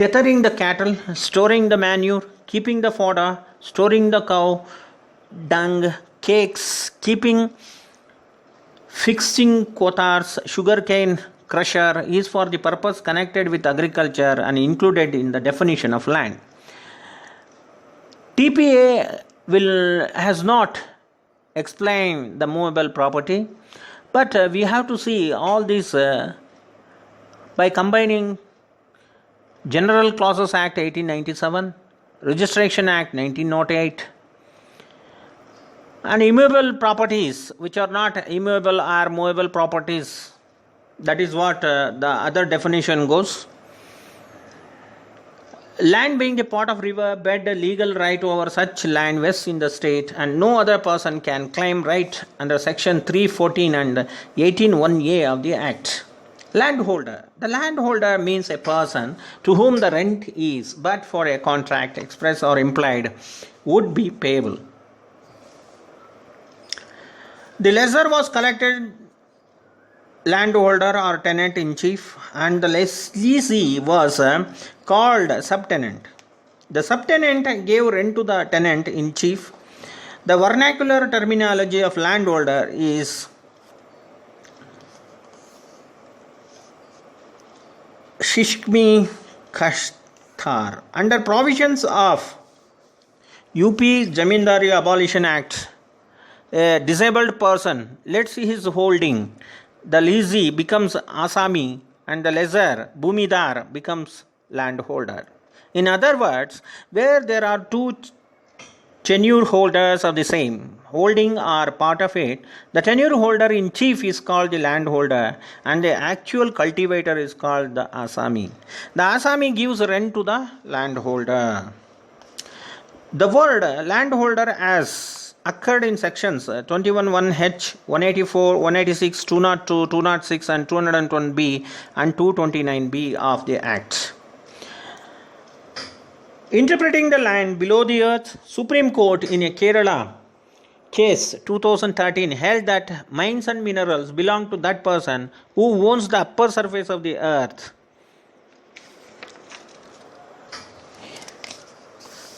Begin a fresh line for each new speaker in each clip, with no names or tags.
tethering the cattle, storing the manure, keeping the fodder, storing the cow dung, cakes, keeping, fixing quotas, sugarcane crusher is for the purpose connected with agriculture and included in the definition of land. TPA has not explained the movable property, but we have to see all these by combining General Clauses Act 1897, Registration Act 1908, and immovable properties which are not immovable are movable properties. That is what the other definition goes. Land being a part of river bed, legal right over such land vests in the state, and no other person can claim right under section 314 and 18(1)(a) of the Act. Landholder. The landholder means a person to whom the rent is, but for a contract, express or implied, would be payable. The lessor was collected landholder or tenant in chief, and the lessee was called subtenant. The subtenant gave rent to the tenant in chief. The vernacular terminology of landholder is Shishmi Kashtar. Under provisions of UP Jamindari Abolition Act, a disabled person lets his holding, the lessee becomes Asami, and the lessor, Bhumidar, becomes landholder. In other words, where there are two tenure holders of the same holding or part of it, the tenure holder in chief is called the landholder, and the actual cultivator is called the Asami. The Asami gives rent to the landholder. The word landholder as occurred in sections 21(1)(h), 184, 186, 202, 206 and 201b and 229b of the Act. Interpreting the land below the earth, Supreme Court in a Kerala case 2013 held that mines and minerals belong to that person who owns the upper surface of the earth.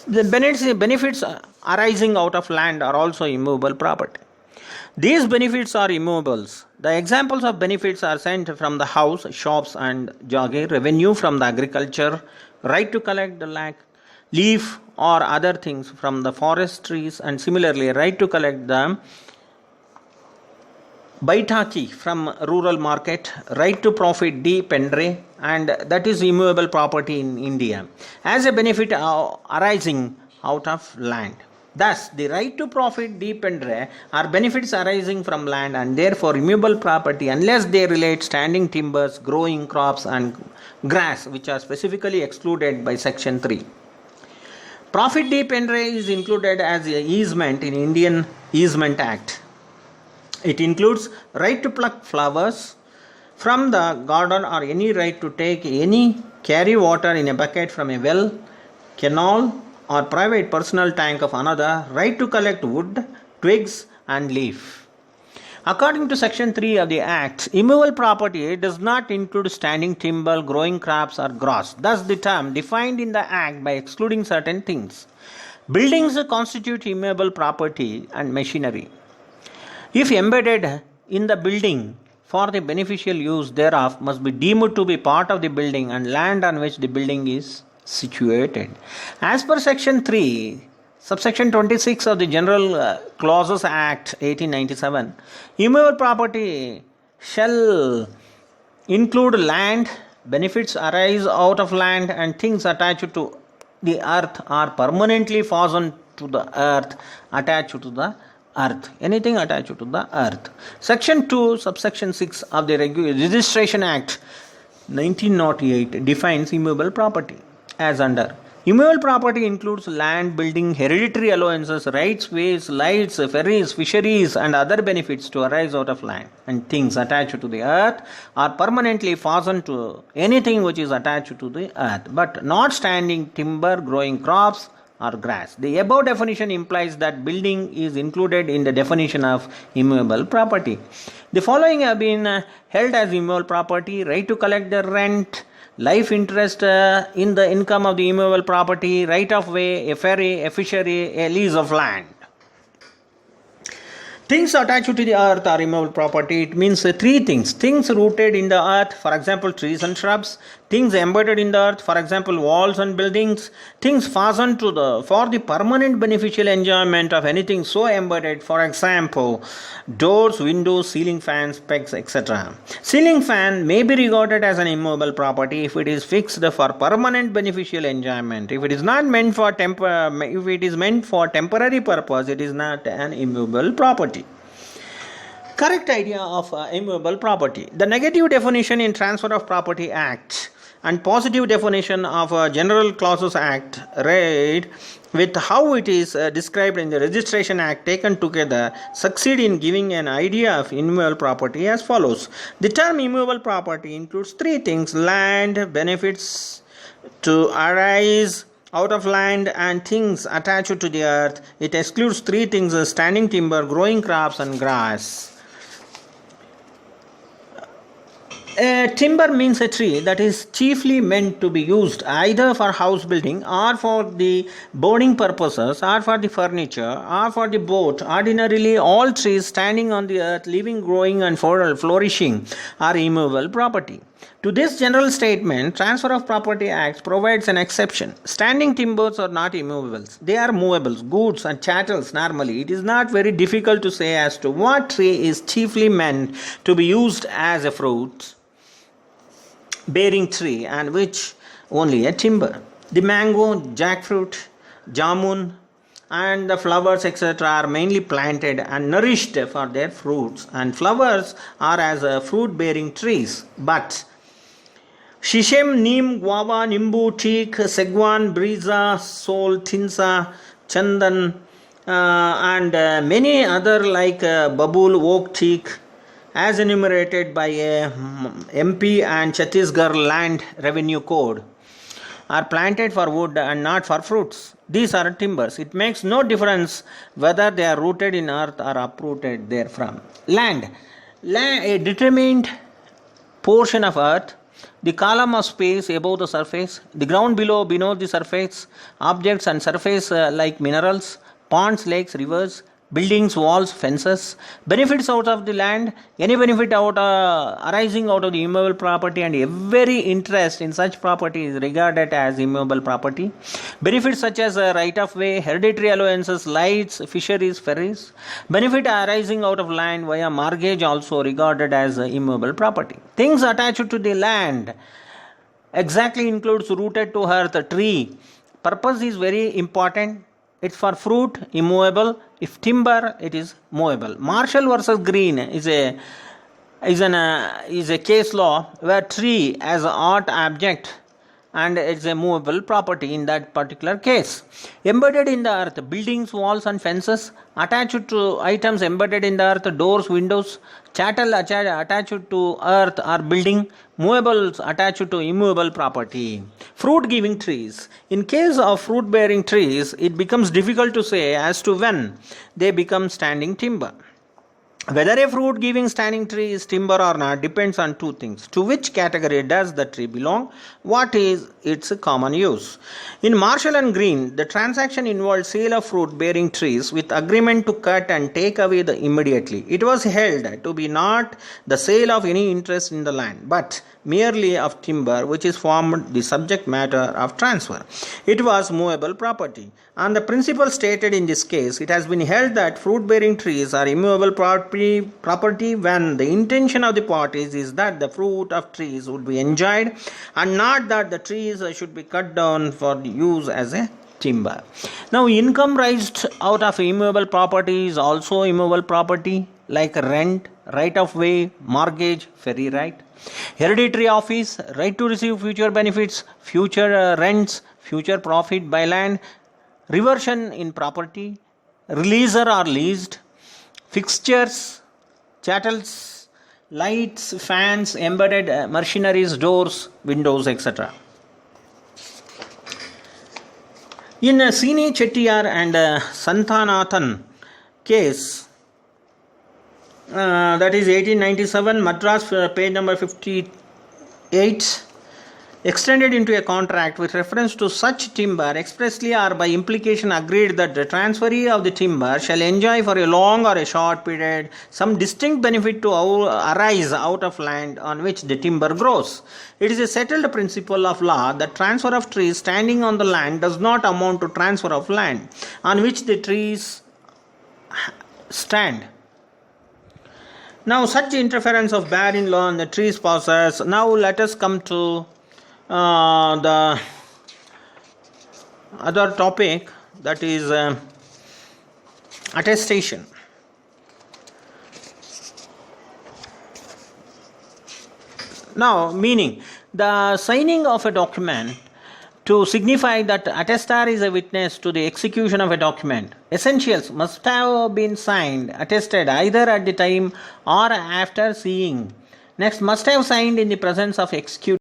The benefits arising out of land are also immovable property. These benefits are immovables. The examples of benefits are sent from the house, shops and jagir, revenue from the agriculture, right to collect the land, leaf or other things from the forest trees, and similarly right to collect the baitaki from rural market, right to profit de pendre, and that is immovable property in India as a benefit arising out of land. Thus, the right to profit de pendre are benefits arising from land and therefore immovable property unless they relate standing timbers, growing crops and grass, which are specifically excluded by section 3. Profit de pendre is included as an easement in Indian Easement Act. It includes right to pluck flowers from the garden or any right to carry water in a bucket from a well, canal or private personal tank of another, right to collect wood, twigs and leaf. According to section 3 of the Act, immovable property does not include standing timber, growing crops or grass. Thus the term defined in the Act by excluding certain things. Buildings constitute immovable property and machinery, if embedded in the building for the beneficial use thereof, must be deemed to be part of the building and land on which the building is situated. As per section 3, subsection 26 of the General Clauses Act 1897, immovable property shall include land, benefits arise out of land, and things attached to the earth or permanently fastened to the earth, attached to the earth. Anything attached to the earth. Section 2, subsection 6 of the Registration Act 1908 defines immovable property as under: immovable property includes land, building, hereditary allowances, rights, ways, lights, ferries, fisheries and other benefits to arise out of land, and things attached to the earth are permanently fastened to anything which is attached to the earth, but not standing timber, growing crops or grass. The above definition implies that building is included in the definition of immovable property. The following have been held as immovable property: right to collect the rent, life interest in the income of the immovable property, right of way, a ferry, a fishery, a lease of land. Things attached to the earth are immovable property. It means three things. Things rooted in the earth, for example, trees and shrubs. Things embedded in the earth, for example, walls and buildings. Things fastened to for the permanent beneficial enjoyment of anything so embedded, for example, doors, windows, ceiling fans, pegs, etc. Ceiling fan may be regarded as an immovable property if it is fixed for permanent beneficial enjoyment. If it is not meant for if it is meant for temporary purpose, it is not an immovable property. Correct idea of immovable property. The negative definition in Transfer of Property Act and positive definition of General Clauses Act read with how it is described in the Registration Act taken together succeed in giving an idea of immovable property as follows. The term immovable property includes three things: land, benefits to arise out of land, and things attached to the earth. It excludes three things: standing timber, growing crops, and grass. Timber means a tree that is chiefly meant to be used either for house building or for the boarding purposes or for the furniture or for the boat. Ordinarily, all trees standing on the earth, living, growing, and flourishing are immovable property. To this general statement, Transfer of Property Act provides an exception. Standing timbers are not immovables. They are movables, goods and chattels normally. It is not very difficult to say as to what tree is chiefly meant to be used as a fruit bearing tree and which only a timber. The mango, jackfruit, jamun, and the flowers etc. are mainly planted and nourished for their fruits, and flowers are as fruit bearing trees. But Shishem, Neem, Guava, Nimbu, Teak, Segwan, Brisa, Sol, Tinsa, Chandan, and many other like Babul, Oak, Teak, as enumerated by MP and Chhattisgarh Land Revenue Code, are planted for wood and not for fruits. These are timbers. It makes no difference whether they are rooted in earth or uprooted therefrom. Land, a determined portion of earth, the column of space above the surface, the ground beneath the surface, objects and surface like minerals, ponds, lakes, rivers, buildings, walls, fences, benefits out of the land, any benefit arising out of the immovable property, and every interest in such property is regarded as immovable property. Benefits such as right of way, hereditary allowances, lights, fisheries, ferries. Benefit arising out of land via mortgage also regarded as immovable property. Things attached to the land exactly includes rooted to earth, tree. Purpose is very important. It's for fruit, immovable. If timber, it is movable. Marshall versus Green is a case law where tree as an art object and it's a movable property in that particular case. Embedded in the earth, buildings, walls and fences. Attached to items embedded in the earth, doors, windows. Chattel attached to earth or building. Movables attached to immovable property. Fruit giving trees. In case of fruit bearing trees, it becomes difficult to say as to when they become standing timber. Whether a fruit giving standing tree is timber or not depends on two things. To which category does the tree belong? What is its common use? In Marshall and Green, the transaction involved sale of fruit bearing trees with agreement to cut and take away immediately. It was held to be not the sale of any interest in the land, but merely of timber which is formed the subject matter of transfer. It was movable property. On the principle stated in this case, it has been held that fruit bearing trees are immovable property when the intention of the parties is that the fruit of trees would be enjoyed and not that the trees should be cut down for use as a timber. Now, income raised out of immovable property is also immovable property like rent, right of way, mortgage, ferry right, hereditary office, right to receive future benefits, future rents, future profit by land, reversion in property, releaser or leased, fixtures, chattels, lights, fans, embedded machineries, doors, windows, etc. In Sini Chettiar and Santhanathan case, that is 1897, Madras, page number 58, extended into a contract with reference to such timber expressly or by implication agreed that the transferee of the timber shall enjoy for a long or a short period some distinct benefit to arise out of land on which the timber grows. It is a settled principle of law that transfer of trees standing on the land does not amount to transfer of land on which the trees stand. Now, such interference of bearing law on the trees possess. Now, let us come to the other topic, that is attestation. Now, meaning the signing of a document to signify that attestar is a witness to the execution of a document. Essentials must have been signed, attested either at the time or after seeing. Next, must have signed in the presence of executed